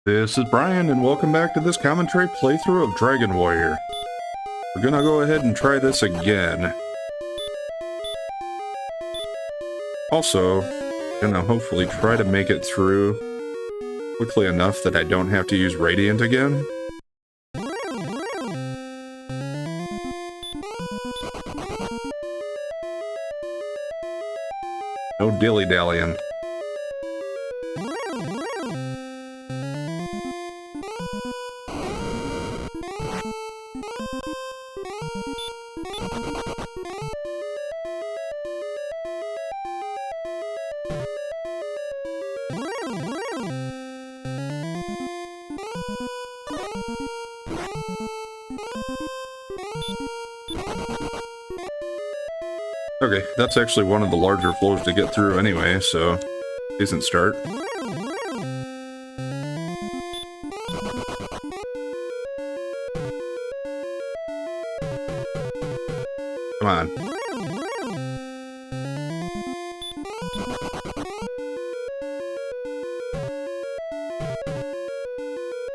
This is Brian, and welcome back to this commentary playthrough of Dragon Warrior. We're gonna go ahead and try this again. Also, gonna hopefully try to make it through quickly enough that I don't have to use Radiant again. No dilly-dallying. Okay, that's actually one of the larger floors to get through anyway, so decent start. Come on.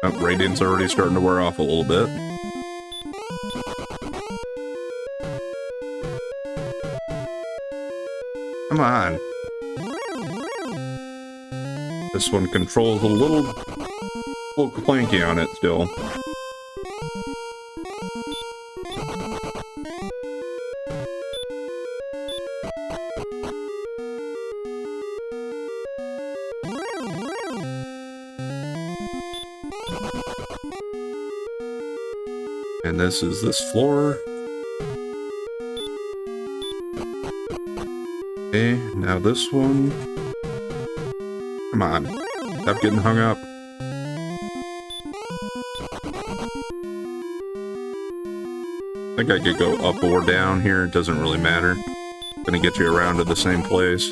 Oh, Radiant's already starting to wear off a little bit. Come on. This one controls a little clanky on it still. And this is this floor. Okay, now this one. Come on. Stop getting hung up. I think I could go up or down here. It doesn't really matter. Gonna get you around to the same place.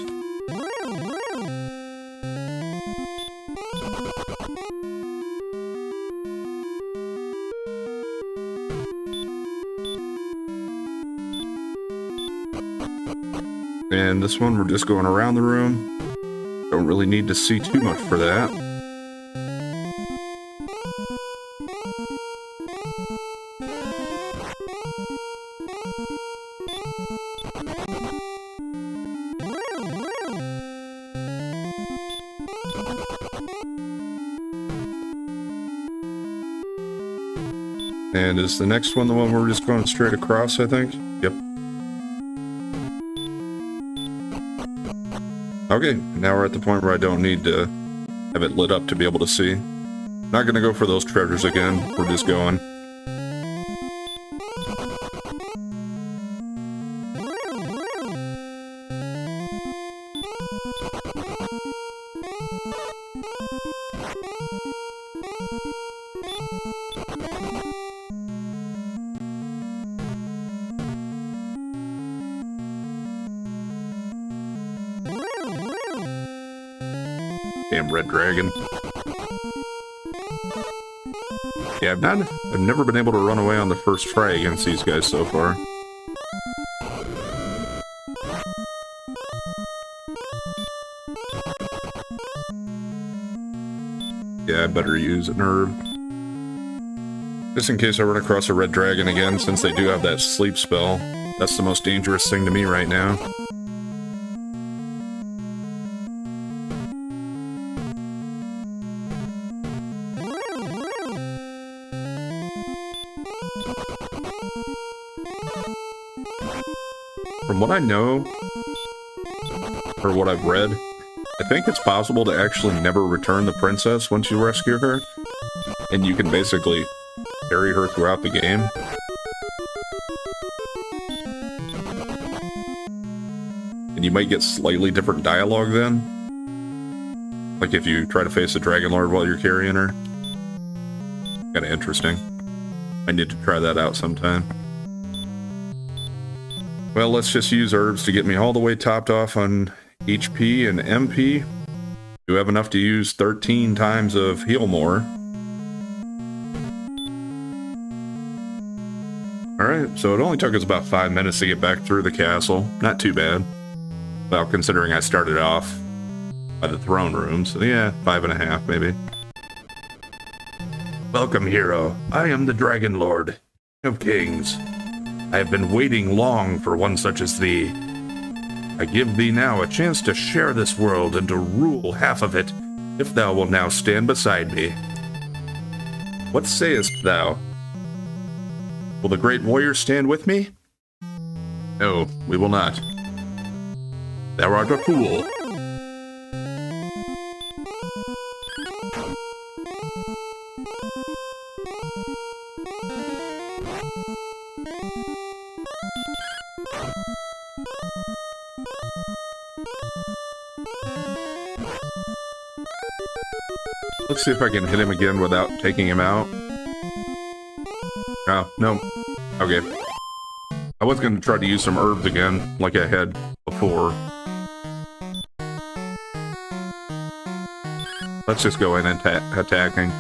And this one, we're just going around the room. Don't really need to see too much for that. And is the next one the one we're just going straight across, I think? Yep. Okay, now we're at the point where I don't need to have it lit up to be able to see. Not gonna go for those treasures again, we're just going. Damn red dragon. Yeah, I've never been able to run away on the first try against these guys so far. Yeah, I better use an herb. Just in case I run across a red dragon again, since they do have that sleep spell. That's the most dangerous thing to me right now. From what I know, or what I've read, I think it's possible to actually never return the princess once you rescue her, and you can basically carry her throughout the game. And you might get slightly different dialogue then, like if you try to face a dragon lord while you're carrying her. Kinda interesting. I need to try that out sometime. Well, let's just use herbs to get me all the way topped off on HP and MP. Do have enough to use 13 times of heal more. Alright, so it only took us about 5 minutes to get back through the castle. Not too bad. Well, considering I started off by the throne room, so yeah, 5.5 maybe. Welcome, hero. I am the Dragon Lord of Kings. I have been waiting long for one such as thee. I give thee now a chance to share this world and to rule half of it, if thou wilt now stand beside me. What sayest thou? Will the great warrior stand with me? No, we will not. Thou art a fool. Let's see if I can hit him again without taking him out. Oh, no. Okay. I was going to try to use some herbs again, like I had before. Let's just go in and attacking.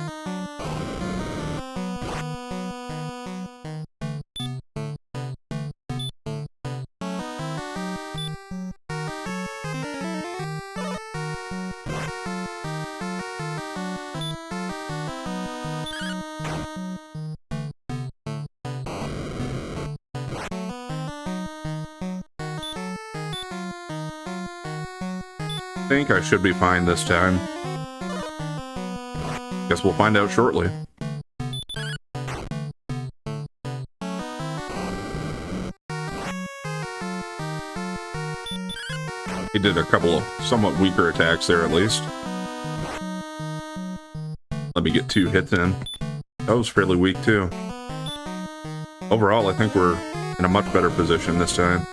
I think I should be fine this time. Guess we'll find out shortly. He did a couple of somewhat weaker attacks there at least. Let me get 2 hits in. That was fairly weak too. Overall, I think we're in a much better position this time.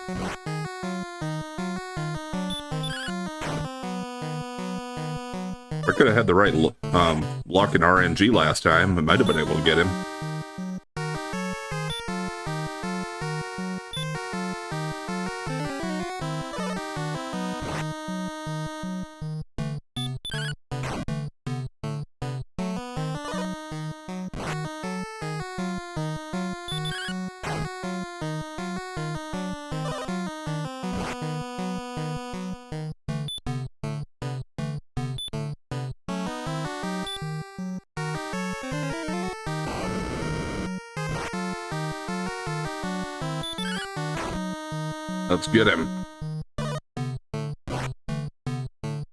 I could have had the right luck in RNG last time. I might have been able to get him. Let's get him.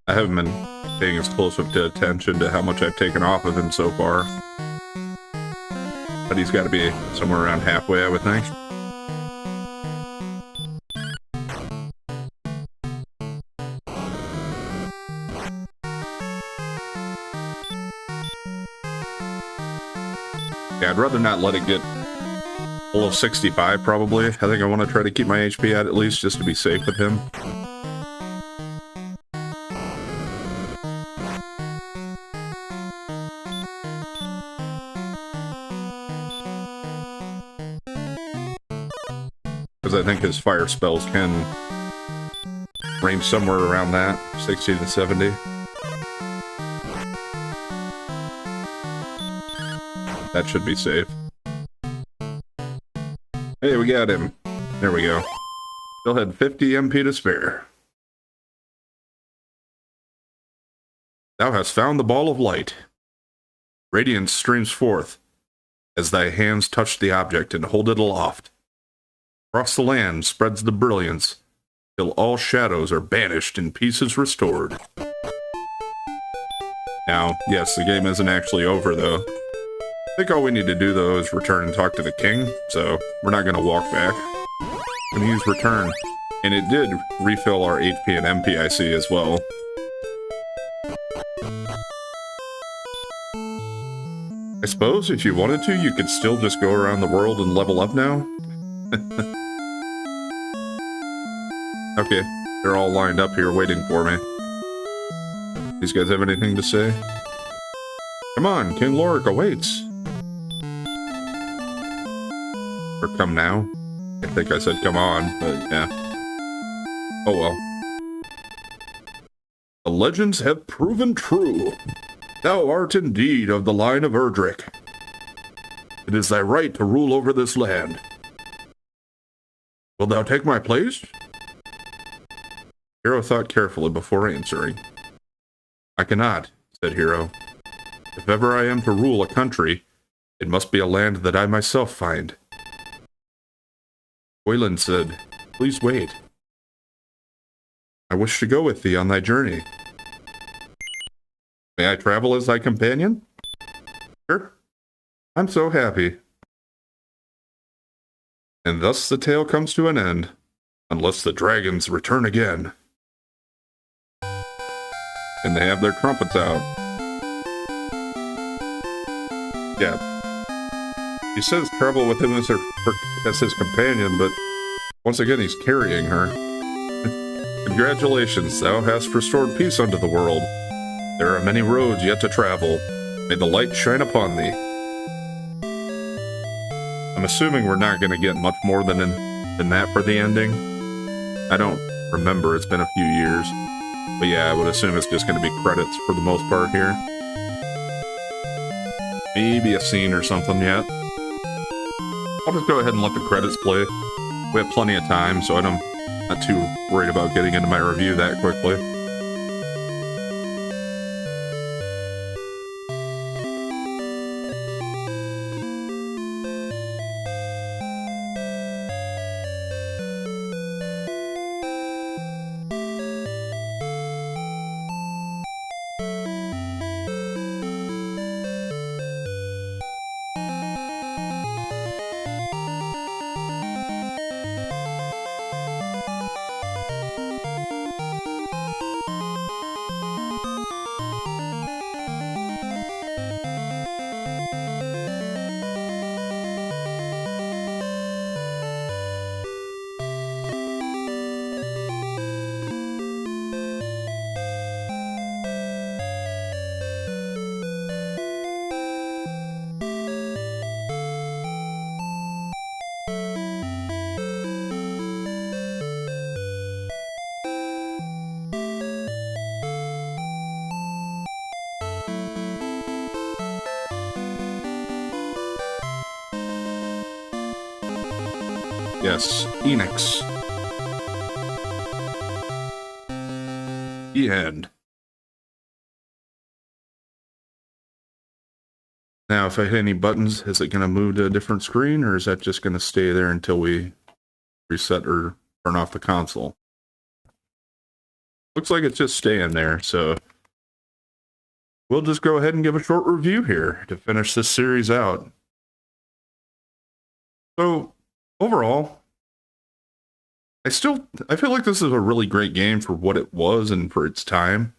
I haven't been paying as close of attention to how much I've taken off of him so far. But he's got to be somewhere around halfway, I would think. Yeah, I'd rather not let it get below 65, probably. I think I want to try to keep my HP at least, just to be safe with him. Because I think his fire spells can range somewhere around that, 60 to 70. That should be safe. Hey, we got him. There we go. Still had 50 MP to spare. Thou hast found the ball of light. Radiance streams forth as thy hands touch the object and hold it aloft. Across the land spreads the brilliance, till all shadows are banished and peace is restored. Now, yes, the game isn't actually over, though. I think all we need to do, though, is return and talk to the king, so we're not going to walk back. I'm going to use return. And it did refill our HP and MP, I see, as well. I suppose if you wanted to, you could still just go around the world and level up now. Okay, they're all lined up here waiting for me. These guys have anything to say? Come on, King Lorik awaits. Or come now? I think I said come on, but yeah. Oh well. The legends have proven true. Thou art indeed of the line of Erdrick. It is thy right to rule over this land. Wilt thou take my place? Hero thought carefully before answering. I cannot, said Hero. If ever I am to rule a country, It must be a land that I myself find. Wayland said, please wait. I wish to go with thee on thy journey. May I travel as thy companion? Sure. I'm so happy. And thus the tale comes to an end, unless the dragons return again. And they have their trumpets out. Yeah. He says travel with him as his companion, but once again he's carrying her. Congratulations, thou hast restored peace unto the world. There are many roads yet to travel. May the light shine upon thee. I'm assuming we're not going to get much more than that for the ending. I don't remember, it's been a few years. But yeah, I would assume it's just going to be credits for the most part here. Maybe a scene or something yet. I'll just go ahead and let the credits play. We have plenty of time, so I'm not too worried about getting into my review that quickly. Yes, Enix. The end. Now, if I hit any buttons, is it going to move to a different screen, or is that just going to stay there until we reset or turn off the console? Looks like it's just staying there, so we'll just go ahead and give a short review here to finish this series out. So, overall, I feel like this is a really great game for what it was and for its time.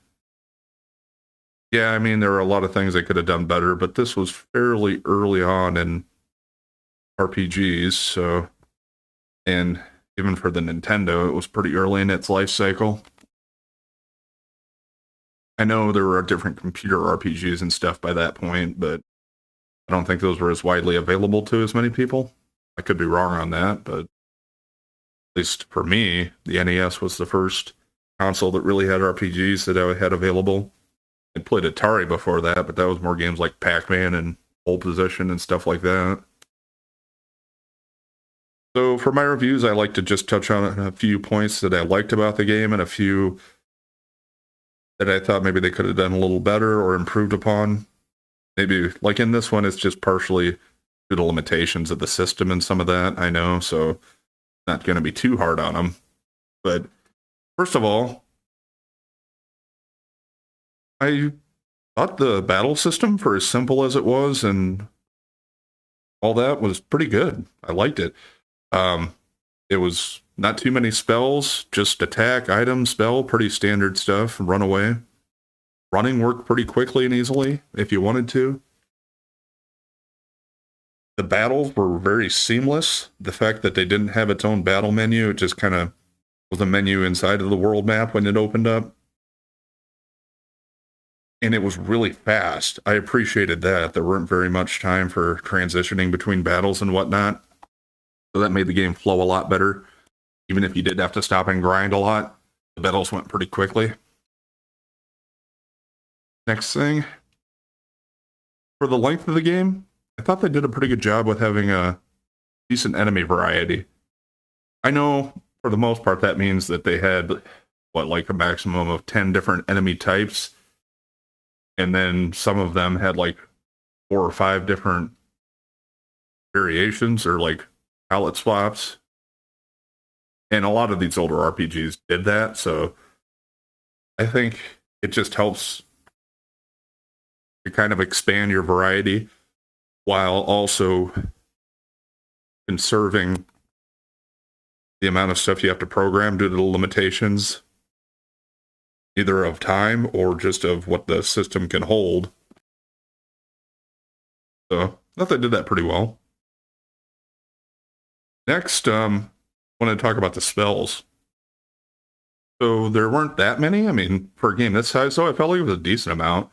Yeah, I mean, there are a lot of things they could have done better, but this was fairly early on in RPGs, so, and even for the Nintendo, it was pretty early in its life cycle. I know there were different computer RPGs and stuff by that point, but I don't think those were as widely available to as many people. I could be wrong on that, but at least for me, the NES was the first console that really had RPGs that I had available. I played Atari before that, but that was more games like Pac-Man and Pole Position and stuff like that. So for my reviews, I like to just touch on a few points that I liked about the game and a few that I thought maybe they could have done a little better or improved upon. Maybe, like in this one, it's just partially due to limitations of the system and some of that, I know, so not going to be too hard on them. But first of all, I thought the battle system, for as simple as it was and all that, was pretty good. I liked it. It was not too many spells, just attack, item, spell, pretty standard stuff, run away. Running worked pretty quickly and easily if you wanted to. The battles were very seamless. The fact that they didn't have its own battle menu, it just kind of was a menu inside of the world map when it opened up. And it was really fast. I appreciated that. There weren't very much time for transitioning between battles and whatnot. So that made the game flow a lot better. Even if you did have to stop and grind a lot, the battles went pretty quickly. Next thing, for the length of the game, I thought they did a pretty good job with having a decent enemy variety. I know, for the most part, that means that they had, like a maximum of 10 different enemy types. And then some of them had like 4 or 5 different variations or like palette swaps. And a lot of these older RPGs did that, so I think it just helps to kind of expand your variety while also conserving the amount of stuff you have to program due to the limitations, either of time or just of what the system can hold. So I thought they did that pretty well. Next, I want to talk about the spells. So there weren't that many. I mean, for a game this size, so I felt like it was a decent amount.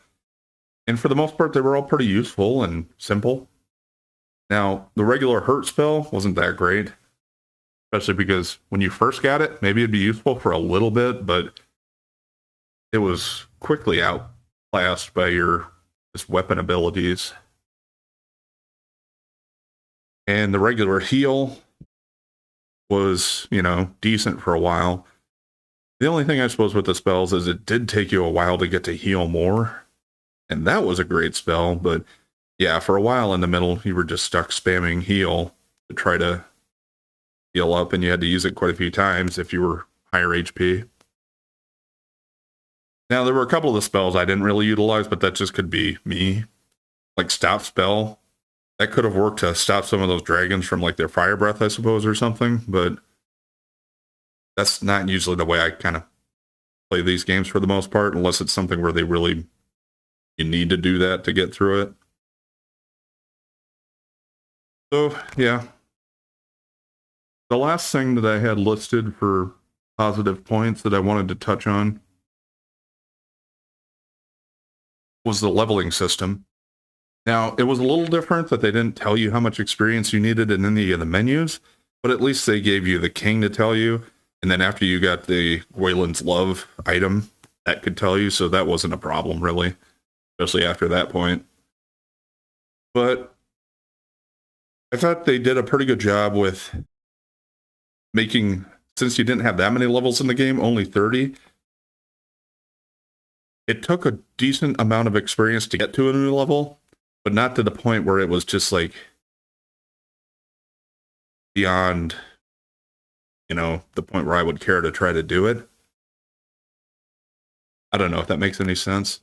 And for the most part, they were all pretty useful and simple. Now, the regular hurt spell wasn't that great, especially because when you first got it, maybe it'd be useful for a little bit, but it was quickly outclassed by your just weapon abilities. And the regular heal was, decent for a while. The only thing I suppose with the spells is it did take you a while to get to heal more. And that was a great spell, but yeah, for a while in the middle, you were just stuck spamming heal to try to heal up, and you had to use it quite a few times if you were higher HP. Now, there were a couple of the spells I didn't really utilize, but that just could be me. Like Stop Spell. That could have worked to stop some of those dragons from like their fire breath, I suppose, or something, but that's not usually the way I kind of play these games for the most part, unless it's something where you need to do that to get through it. So, yeah. The last thing that I had listed for positive points that I wanted to touch on was the leveling system. Now, it was a little different that they didn't tell you how much experience you needed in any of the menus, but at least they gave you the king to tell you, and then after you got the Wayland's Love item, that could tell you, so that wasn't a problem, really, especially after that point. But I thought they did a pretty good job with making, since you didn't have that many levels in the game, only 30, it took a decent amount of experience to get to a new level, but not to the point where it was just like beyond, the point where I would care to try to do it. I don't know if that makes any sense.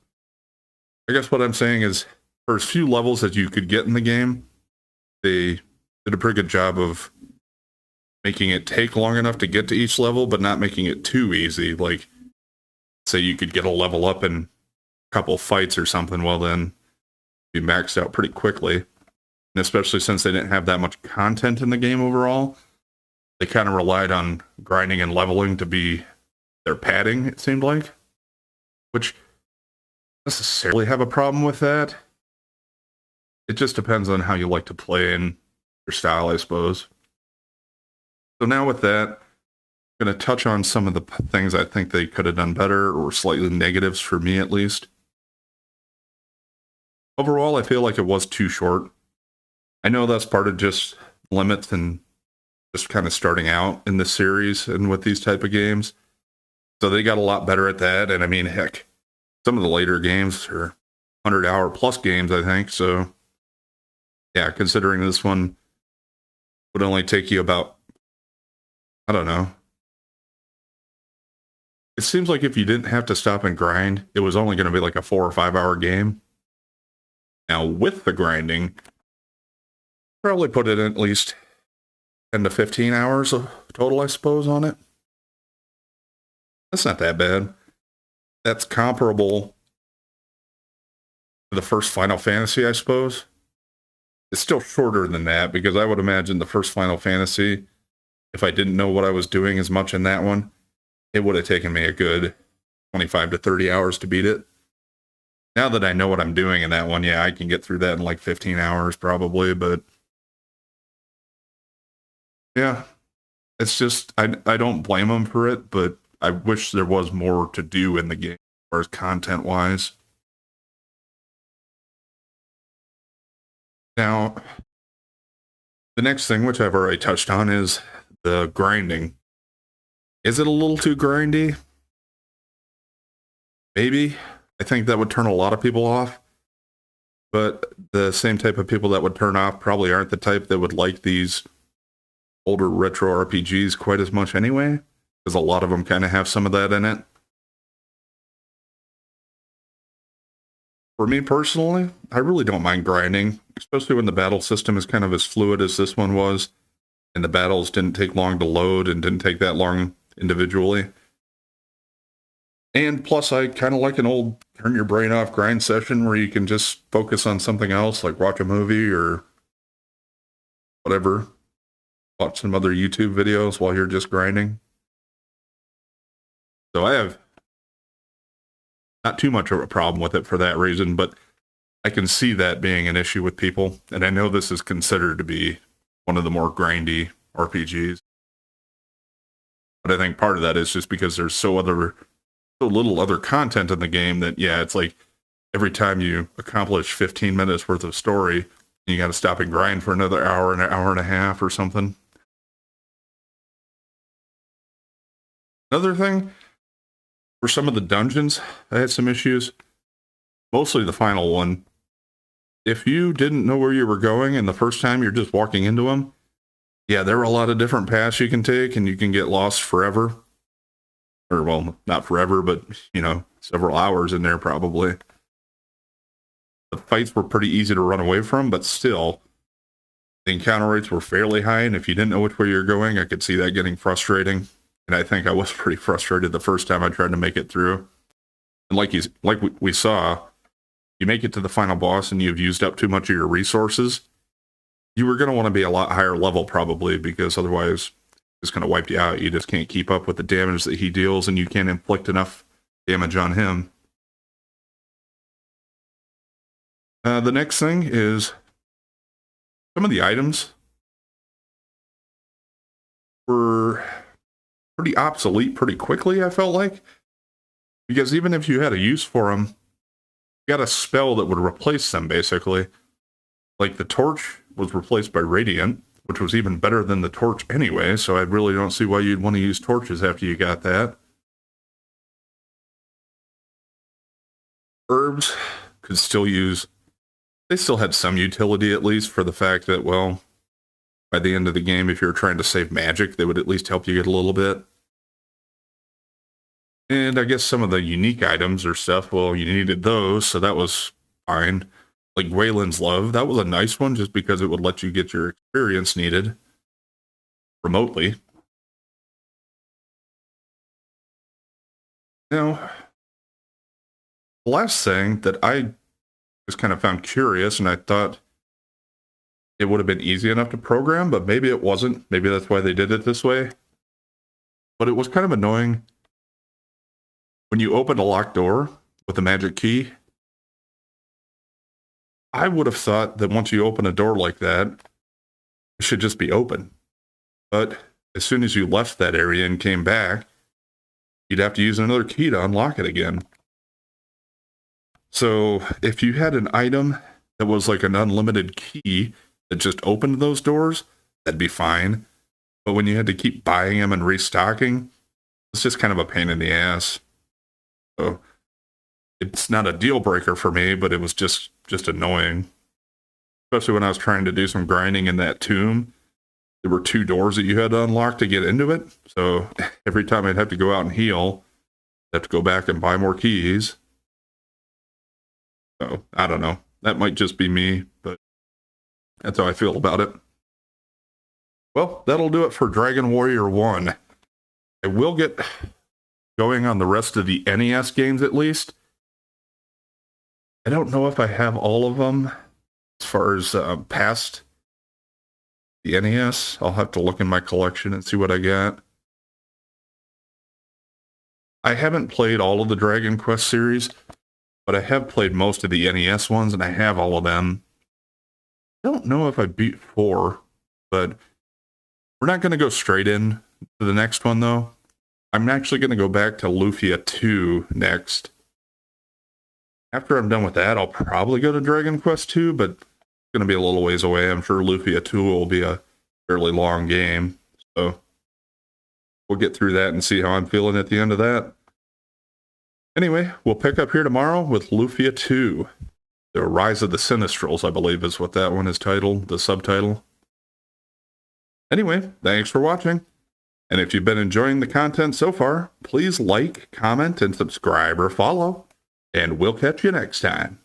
I guess what I'm saying is, for as few levels as you could get in the game, they did a pretty good job of making it take long enough to get to each level, but not making it too easy. Like, say you could get a level up in a couple fights or something, well then be maxed out pretty quickly. And especially since they didn't have that much content in the game overall, they kind of relied on grinding and leveling to be their padding, it seemed like. Which necessarily have a problem with that. It just depends on how you like to play and your style, I suppose. So now with that, I'm going to touch on some of the things I think they could have done better, or slightly negatives for me at least. Overall, I feel like it was too short. I know that's part of just limits and just kind of starting out in this series and with these type of games. So they got a lot better at that. And I mean, heck, some of the later games are 100-hour plus games, I think. So yeah, considering this one would only take you about, I don't know. It seems like if you didn't have to stop and grind, it was only going to be like a 4 or 5 hour game. Now, with the grinding, probably put it in at least 10 to 15 hours of total, I suppose, on it. That's not that bad. That's comparable to the first Final Fantasy, I suppose. It's still shorter than that, because I would imagine the first Final Fantasy, if I didn't know what I was doing as much in that one, it would have taken me a good 25 to 30 hours to beat it. Now that I know what I'm doing in that one, yeah, I can get through that in like 15 hours probably, but yeah, it's just, I don't blame them for it, but I wish there was more to do in the game as far as content-wise. Now, the next thing, which I've already touched on, is the grinding. Is it a little too grindy? Maybe. I think that would turn a lot of people off. But the same type of people that would turn off probably aren't the type that would like these older retro RPGs quite as much anyway, because a lot of them kind of have some of that in it. For me personally, I really don't mind grinding, especially when the battle system is kind of as fluid as this one was, and the battles didn't take long to load and didn't take that long individually. And plus, I kind of like an old turn your brain off grind session where you can just focus on something else, like watch a movie or whatever. Watch some other YouTube videos while you're just grinding. So I have not too much of a problem with it for that reason, but I can see that being an issue with people. And I know this is considered to be one of the more grindy RPGs. But I think part of that is just because there's so little other content in the game that, yeah, it's like every time you accomplish 15 minutes worth of story, you got to stop and grind for another hour and an hour and a half or something. Another thing, for some of the dungeons, I had some issues. Mostly the final one. If you didn't know where you were going and the first time you're just walking into them, yeah, there are a lot of different paths you can take and you can get lost forever. Or, well, not forever, but, several hours in there probably. The fights were pretty easy to run away from, but still, the encounter rates were fairly high, and if you didn't know which way you're going, I could see that getting frustrating. And I think I was pretty frustrated the first time I tried to make it through. And like we saw, you make it to the final boss and you've used up too much of your resources, you were going to want to be a lot higher level probably, because otherwise it's going to wipe you out. You just can't keep up with the damage that he deals, and you can't inflict enough damage on him. The next thing is some of the items were pretty obsolete pretty quickly, I felt like. Because even if you had a use for them, you got a spell that would replace them, basically. Like the torch was replaced by Radiant, which was even better than the torch anyway, so I really don't see why you'd want to use torches after you got that. Herbs could still use... They still had some utility, at least, for the fact that, well, by the end of the game, if you're trying to save magic, they would at least help you get a little bit. And I guess some of the unique items or stuff, well, you needed those, so that was fine. Like Wayland's Love, that was a nice one just because it would let you get your experience needed remotely. Now, the last thing that I just kind of found curious, and I thought it would have been easy enough to program, but maybe it wasn't. Maybe that's why they did it this way. But it was kind of annoying. When you open a locked door with a magic key, I would have thought that once you open a door like that, it should just be open. But as soon as you left that area and came back, you'd have to use another key to unlock it again. So if you had an item that was like an unlimited key that just opened those doors, that'd be fine. But when you had to keep buying them and restocking, it's just kind of a pain in the ass. So it's not a deal breaker for me, but it was just annoying. Especially when I was trying to do some grinding in that tomb. There were 2 doors that you had to unlock to get into it. So every time I'd have to go out and heal, I'd have to go back and buy more keys. So I don't know. That might just be me, but that's how I feel about it. Well, that'll do it for Dragon Warrior 1. I will get going on the rest of the NES games at least. I don't know if I have all of them as far as past the NES. I'll have to look in my collection and see what I got. I haven't played all of the Dragon Quest series, but I have played most of the NES ones, and I have all of them. I don't know if I beat 4, but we're not going to go straight in to the next one, though. I'm actually going to go back to Lufia 2 next. After I'm done with that, I'll probably go to Dragon Quest 2, but it's going to be a little ways away. I'm sure Lufia 2 will be a fairly long game, so we'll get through that and see how I'm feeling at the end of that. Anyway, we'll pick up here tomorrow with Lufia 2. The Rise of the Sinistrals, I believe, is what that one is titled, the subtitle. Anyway, thanks for watching. And if you've been enjoying the content so far, please like, comment, and subscribe or follow. And we'll catch you next time.